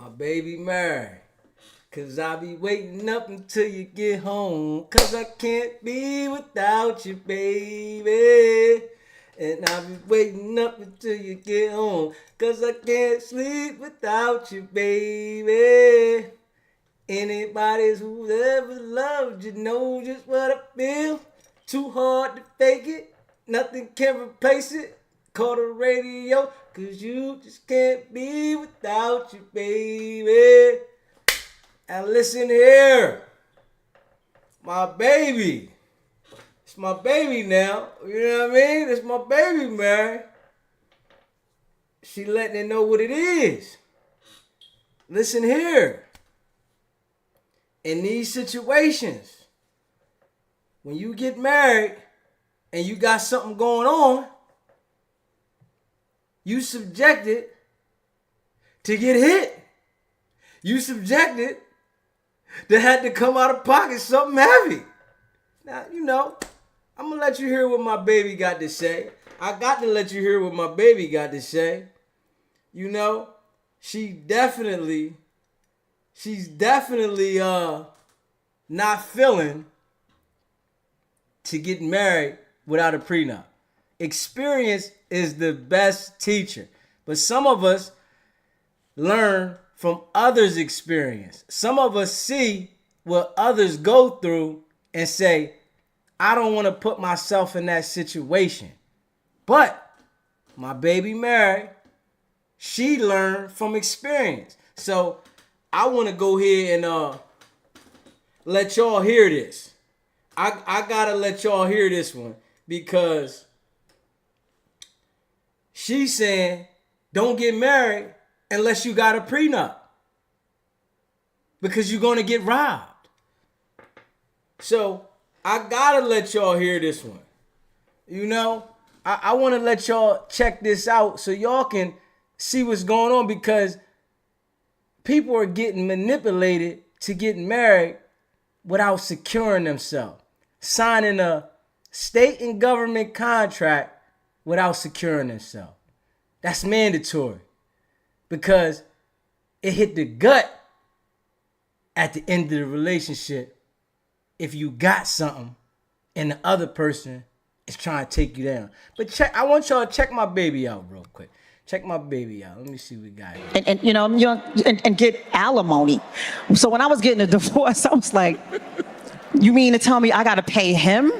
My baby married. Cause I be waiting up until you get home. Cause I can't be without you, baby. And I be waiting up until you get home. Cause I can't sleep without you, baby. Anybody who's ever loved you know just what I feel. Too hard to fake it. Nothing can replace it. Call the radio. Cause you just can't be without you, baby. And listen here. My baby. It's my baby now. You know what I mean? It's my baby, man. She letting it know what it is. Listen here. In these situations, when you get married and you got something going on, you subjected to get hit. You subjected to have to come out of pocket something heavy. Now, you know, I'm going to let you hear what my baby got to say. I got to let you hear what my baby got to say. You know, she's definitely not feeling to get married without a prenup. Experience is the best teacher. But some of us learn from others' experience. Some of us see what others go through and say, I don't want to put myself in that situation. But my baby married, she learned from experience. So I want to go ahead and let y'all hear this. I gotta let y'all hear this one because she's saying don't get married unless you got a prenup because you're gonna get robbed. So I gotta let y'all hear this one. You know, I want to let y'all check this out so y'all can see what's going on because people are getting manipulated to get married without securing themselves, signing a state and government contract without securing themselves. That's mandatory because it hit the gut at the end of the relationship if you got something and the other person is trying to take you down. But I want y'all to check my baby out real quick. Check my baby out. Let me see what we got here. And get alimony. So when I was getting a divorce, I was like, you mean to tell me I got to pay him?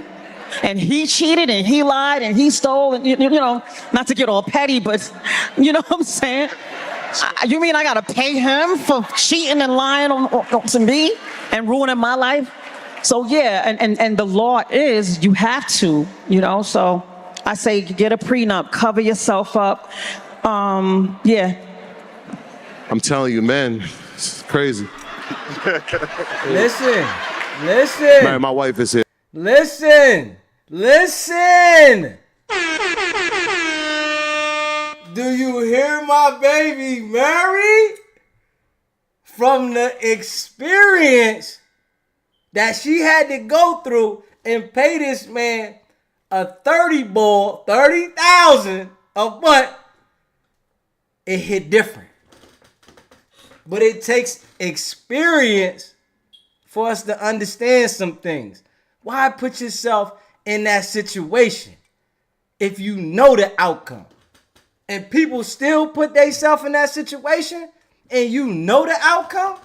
And he cheated and he lied and he stole and, you know, not to get all petty, but you know what I'm saying? You mean I got to pay him for cheating and lying to me and ruining my life? So yeah, and the law is you have to, you know, so I say get a prenup, cover yourself up. Yeah. I'm telling you, man, it's crazy. Listen. Man, my wife is here. Listen. Do you hear my baby Mary? From the experience that she had to go through and pay this man a 30,000 a month, it hit different. But it takes experience for us to understand some things. Why put yourself in that situation if you know the outcome? And people still put themselves in that situation and you know the outcome?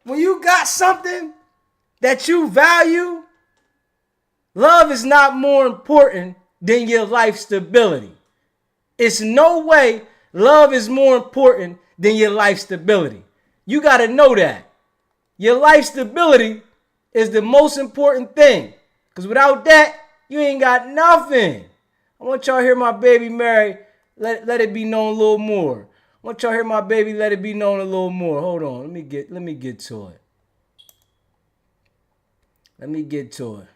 When you got something that you value, love is not more important than your life stability. It's no way love is more important than your life stability. You got to know that. Your life stability is the most important thing. Because without that, you ain't got nothing. I want y'all to hear my baby Mary. Let it be known a little more. I want y'all to hear my baby. Let it be known a little more. Hold on. Let me get to it. Let me get to it.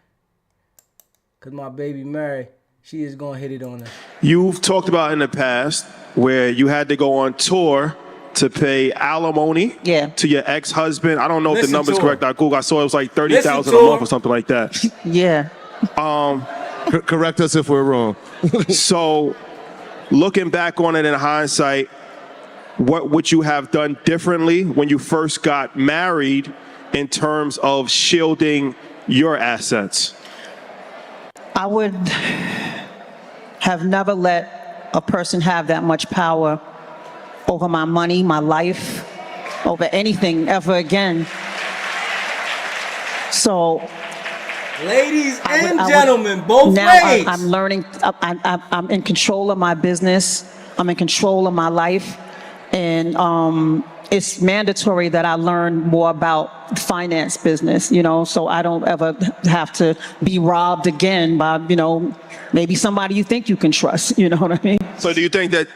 Because my baby Mary, she is going to hit it on us. You've talked about in the past where you had to go on tour to pay alimony to your ex-husband. I don't know if the number's correct. I Googled. I saw it was like $30,000 a month or something like that. Yeah. Correct us if we're wrong. So, looking back on it in hindsight, what would you have done differently when you first got married in terms of shielding your assets? I would have never let a person have that much power over my money, my life, over anything ever again. So, ladies and gentlemen, both now ways. I'm learning. I'm in control of my business. I'm in control of my life, and it's mandatory that I learn more about finance business. You know, so I don't ever have to be robbed again by maybe somebody you think you can trust. You know what I mean? So, do you think that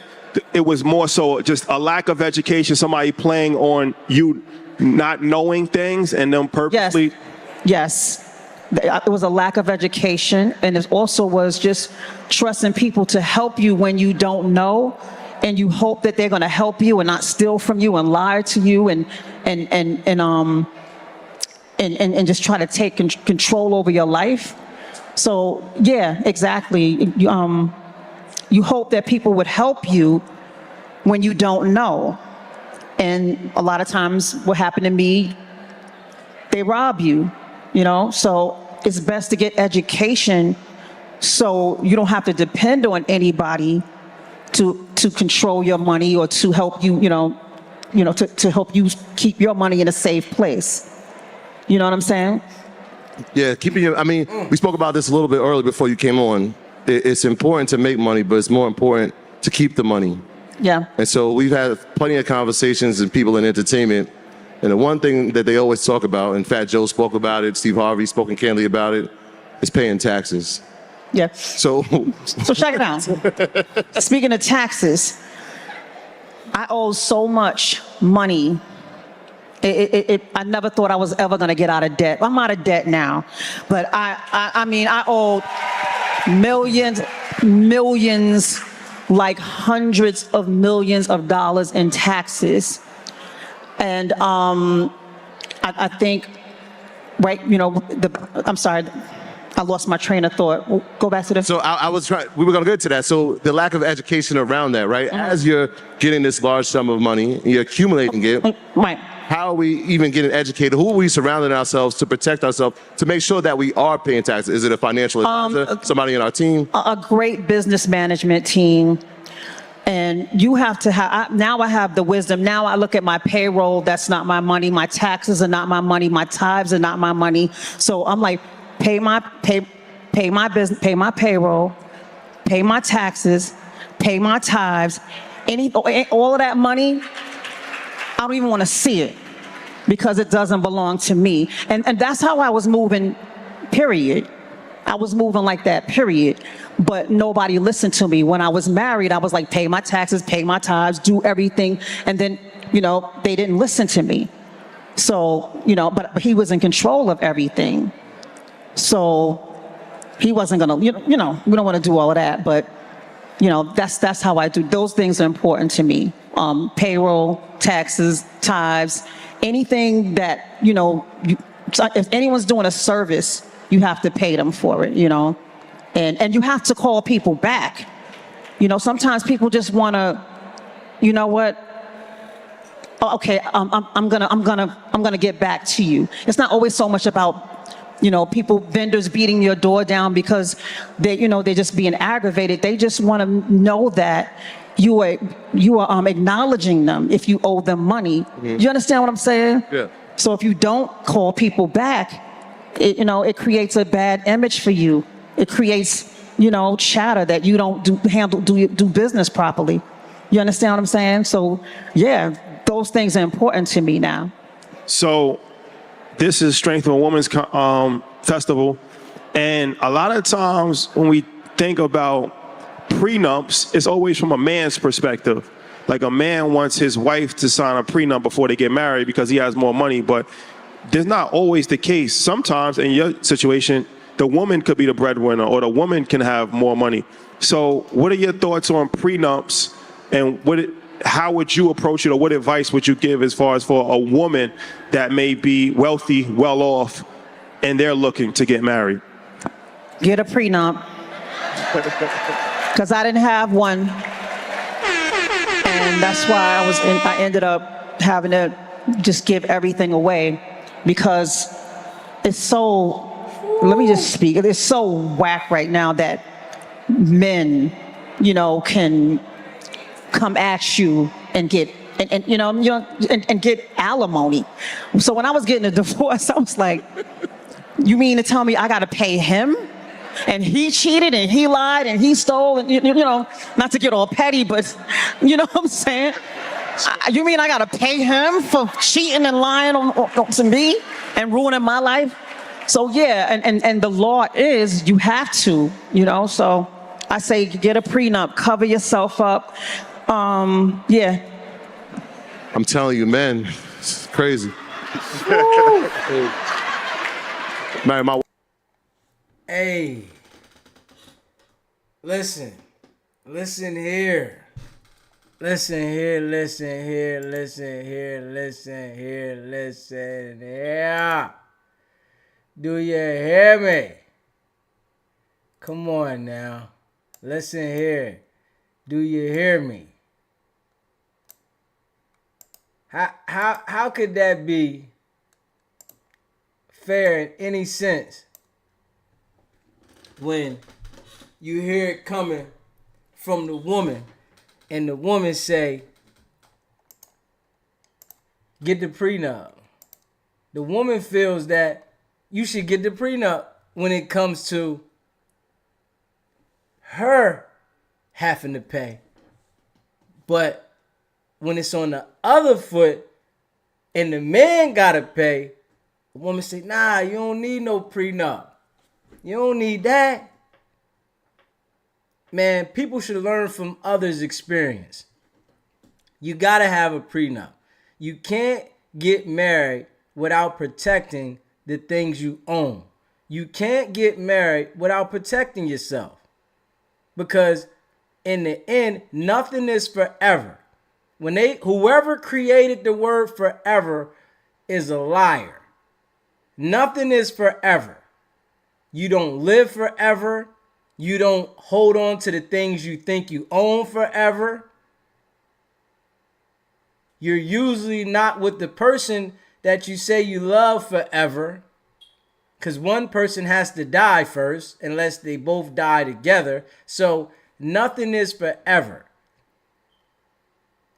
it was more so just a lack of education, somebody playing on you not knowing things and them purposely? Yes. It was a lack of education, and it also was just trusting people to help you when you don't know, and you hope that they're going to help you and not steal from you and lie to you and just try to take control over your life. So yeah, exactly. You hope that people would help you when you don't know, and a lot of times what happened to me, they rob you. So it's best to get education so you don't have to depend on anybody to control your money or to help you, to help you keep your money in a safe place. You know what I'm saying? Yeah, we spoke about this a little bit earlier before you came on. It's important to make money, but it's more important to keep the money. Yeah. And so we've had plenty of conversations and people in entertainment. And the one thing that they always talk about, and Fat Joe spoke about it, Steve Harvey spoken candidly about it, is paying taxes. Yeah. So check it out. Speaking of taxes, I owe so much money. I never thought I was ever going to get out of debt. I'm out of debt now, but I owe millions, like hundreds of millions of dollars in taxes. And I think, right, I'm sorry, I lost my train of thought. Go back to this. So we were going to get to that. So the lack of education around that, right? Mm-hmm. As you're getting this large sum of money, and you're accumulating it. Right. How are we even getting educated? Who are we surrounding ourselves to protect ourselves, to make sure that we are paying taxes? Is it a financial advisor, somebody in our team? A great business management team. And you have to have, now I have the wisdom. Now I look at my payroll, that's not my money. My taxes are not my money. My tithes are not my money. So I'm like, pay my business, pay my payroll, pay my taxes, pay my tithes. All of that money, I don't even want to see it because it doesn't belong to me. And that's how I was moving, period. I was moving like that, period. But nobody listened to me. When I was married, I was like, pay my taxes, pay my tithes, do everything. And then, they didn't listen to me. So, but he was in control of everything. So he wasn't gonna, we don't want to do all of that, but that's how I do. Those things are important to me. Payroll, taxes, tithes, anything that, if anyone's doing a service, you have to pay them for it, and you have to call people back. Sometimes people just want to, okay, I'm gonna get back to you. It's not always so much about, vendors beating your door down because they're just being aggravated. They just want to know that you are acknowledging them if you owe them money. Mm-hmm. You understand what I'm saying? Yeah. So if you don't call people back, it creates a bad image for you. It creates, chatter that you don't do business properly. You understand what I'm saying? So yeah, those things are important to me now. So this is Strength of a Woman's Festival. And a lot of times when we think about prenups, it's always from a man's perspective. Like a man wants his wife to sign a prenup before they get married because he has more money, but there's not always the case. Sometimes in your situation, the woman could be the breadwinner or the woman can have more money. So what are your thoughts on prenups and how would you approach it, or what advice would you give as far as for a woman that may be wealthy, well off, and they're looking to get married? Get a prenup. Because I didn't have one. And that's why I ended up having to just give everything away, because it's so, let me just speak, it's so whack right now that men, can come at you and get and get alimony. So when I was getting a divorce, I was like, you mean to tell me I got to pay him? And he cheated and he lied and he stole, and not to get all petty, but you know what I'm saying? You mean I got to pay him for cheating and lying to me and ruining my life? So yeah, and the law is you have to, so I say get a prenup, cover yourself up. Yeah. I'm telling you, man, it's crazy. Man, Hey, listen here. Listen here. Do you hear me? Come on now. Listen here. Do you hear me? How could that be fair in any sense when you hear it coming from the woman and the woman say, get the prenup? The woman feels that you should get the prenup when it comes to her having to pay. But when it's on the other foot and the man gotta pay, the woman say, nah, you don't need no prenup. You don't need that. Man, people should learn from others' experience. You gotta have a prenup. You can't get married without protecting the things you own. You can't get married without protecting yourself. Because in the end, nothing is forever. Whoever created the word forever is a liar. Nothing is forever. You don't live forever. You don't hold on to the things you think you own forever. You're usually not with the person that you say you love forever, because one person has to die first, unless they both die together. So nothing is forever.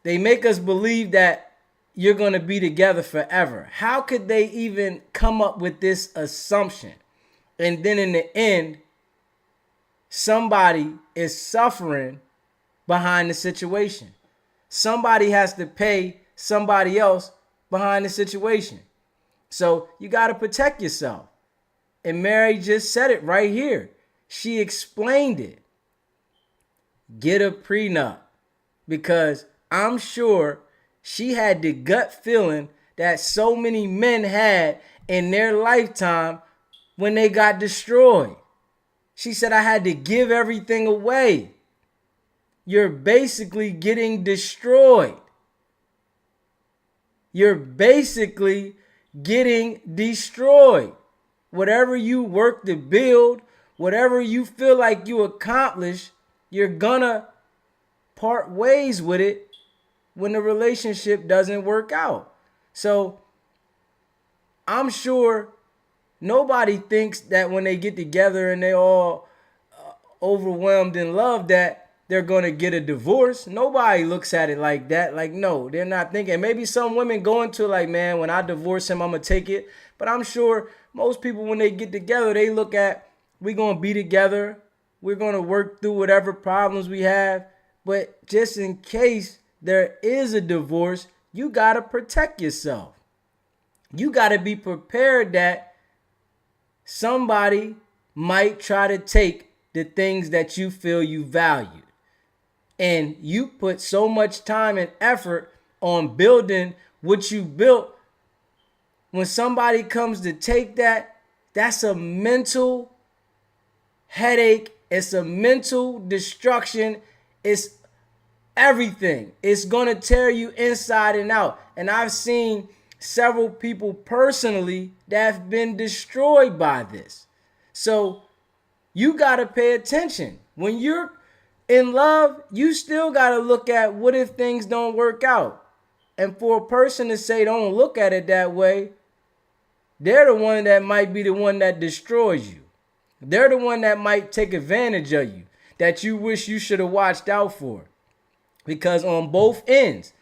They make us believe that you're going to be together forever. How could they even come up with this assumption? And then in the end, somebody is suffering behind the situation. Somebody has to pay somebody else behind the situation. So you got to protect yourself. And Mary just said it right here. She explained it. Get a prenup. Because I'm sure she had the gut feeling that so many men had in their lifetime when they got destroyed. She said, I had to give everything away. You're basically getting destroyed. You're basically getting destroyed. Whatever you work to build, whatever you feel like you accomplished, you're gonna part ways with it when the relationship doesn't work out. So I'm sure nobody thinks that when they get together and they all overwhelmed in love that they're going to get a divorce. Nobody looks at it like that. Like, no, they're not thinking. Maybe some women go into like, man, when I divorce him, I'm going to take it. But I'm sure most people, when they get together, they look at, we're going to be together. We're going to work through whatever problems we have. But just in case there is a divorce, you got to protect yourself. You got to be prepared that somebody might try to take the things that you feel you value. And you put so much time and effort on building what you built. When somebody comes to take that, that's a mental headache. It's a mental destruction. It's everything. It's going to tear you inside and out. And I've seen several people personally that have been destroyed by this. So you got to pay attention. When you're In love, you still got to look at what if things don't work out. And for a person to say don't look at it that way, they're the one that might be the one that destroys you. They're the one that might take advantage of you, that you wish you should have watched out for. Because on both ends,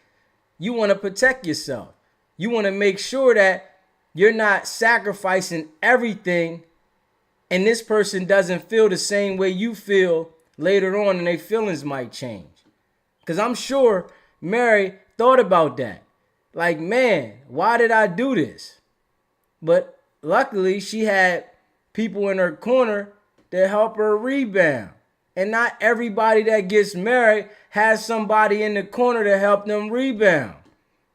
you want to protect yourself. You want to make sure that you're not sacrificing everything and this person doesn't feel the same way you feel later on and their feelings might change. Because I'm sure Mary thought about that. Like, man, why did I do this? But luckily, she had people in her corner that help her rebound. And not everybody that gets married has somebody in the corner to help them rebound.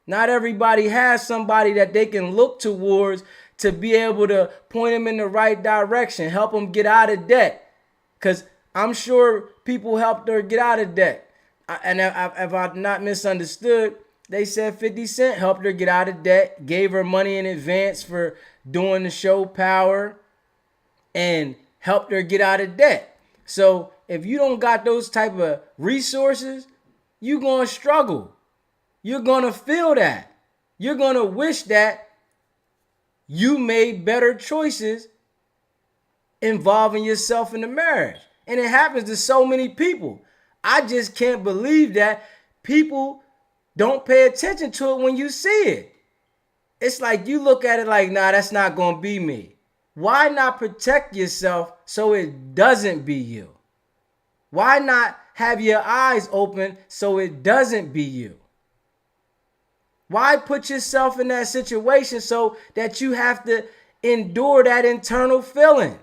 Not everybody has somebody that they can look towards to be able to point them in the right direction, help them get out of debt. Because I'm sure people helped her get out of debt. And if I'm not misunderstood, they said 50 Cent helped her get out of debt, gave her money in advance for doing the show Power, and helped her get out of debt. So if you don't got those type of resources, you're going to struggle. You're going to feel that. You're going to wish that you made better choices involving yourself in the marriage. And it happens to so many people. I just can't believe that people don't pay attention to it when you see it. It's like you look at it like, nah, that's not going to be me. Why not protect yourself so it doesn't be you? Why not have your eyes open so it doesn't be you? Why put yourself in that situation so that you have to endure that internal feeling?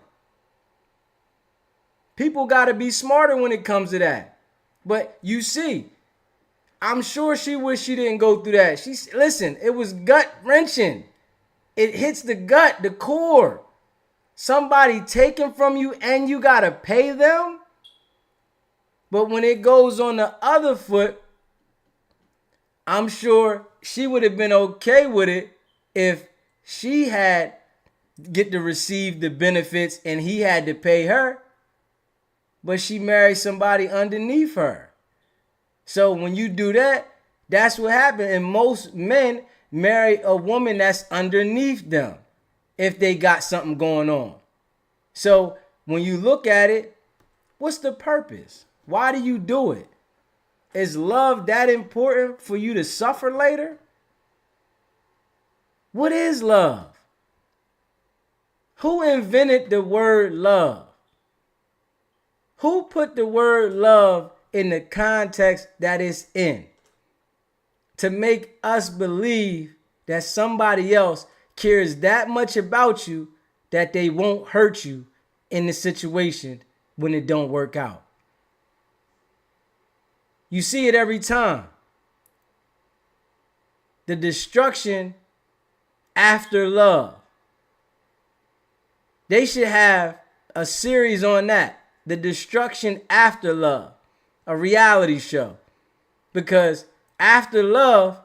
People got to be smarter when it comes to that. But you see, I'm sure she wished she didn't go through that. Listen, it was gut-wrenching. It hits the gut, the core. Somebody taken from you and you got to pay them? But when it goes on the other foot, I'm sure she would have been okay with it if she had get to receive the benefits and he had to pay her. But she married somebody underneath her. So when you do that, that's what happened. And most men marry a woman that's underneath them if they got something going on. So when you look at it, what's the purpose? Why do you do it? Is love that important for you to suffer later? What is love? Who invented the word love? Who put the word love in the context that it's in? To make us believe that somebody else cares that much about you that they won't hurt you in the situation when it don't work out. You see it every time. The destruction after love. They should have a series on that. The destruction after love. A reality show. Because after love,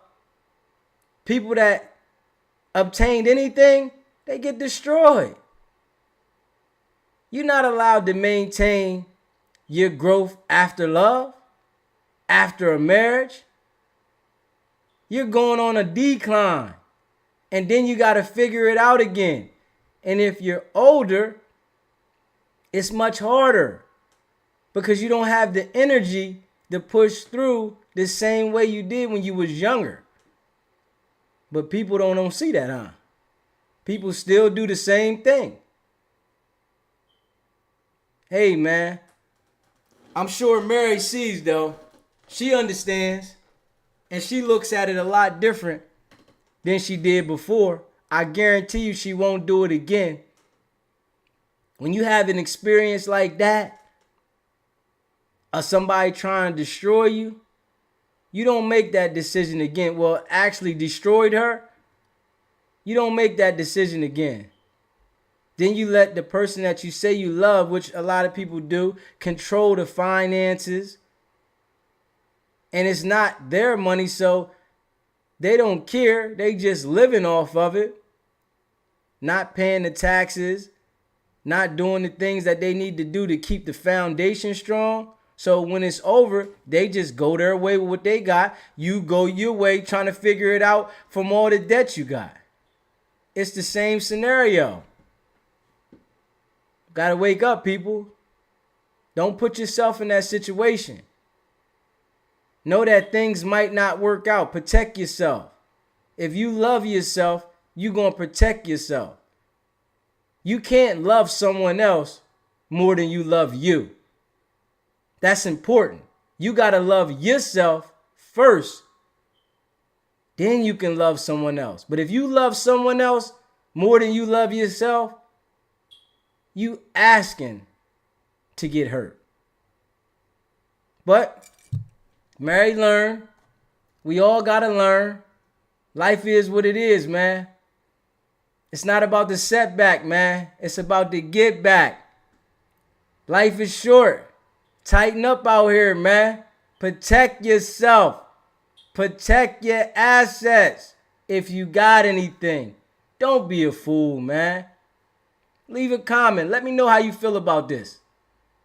people that obtained anything, they get destroyed. You're not allowed to maintain your growth after love. After a marriage, you're going on a decline. And then you got to figure it out again. And if you're older, it's much harder because you don't have the energy to push through the same way you did when you was younger. But people don't see that, huh? People still do the same thing. Hey, man, I'm sure Mary sees, though. She understands, and she looks at it a lot different than she did before. I guarantee you she won't do it again. When you have an experience like that, of somebody trying to destroy you, you don't make that decision again. Well, actually destroyed her. You don't make that decision again. Then you let the person that you say you love, which a lot of people do, control the finances. And it's not their money, so they don't care. They just living off of it. Not paying the taxes. Not doing the things that they need to do to keep the foundation strong. So when it's over, they just go their way with what they got. You go your way trying to figure it out from all the debt you got. It's the same scenario. Gotta wake up, people. Don't put yourself in that situation. Know that things might not work out. Protect yourself. If you love yourself, you're going to protect yourself. You can't love someone else more than you love you. That's important. You got to love yourself first. Then you can love someone else. But if you love someone else more than you love yourself, you asking to get hurt. But marry, learn. We all got to learn. Life is what it is, man. It's not about the setback, man. It's about the get back. Life is short. Tighten up out here, man. Protect yourself. Protect your assets if you got anything. Don't be a fool, man. Leave a comment. Let me know how you feel about this.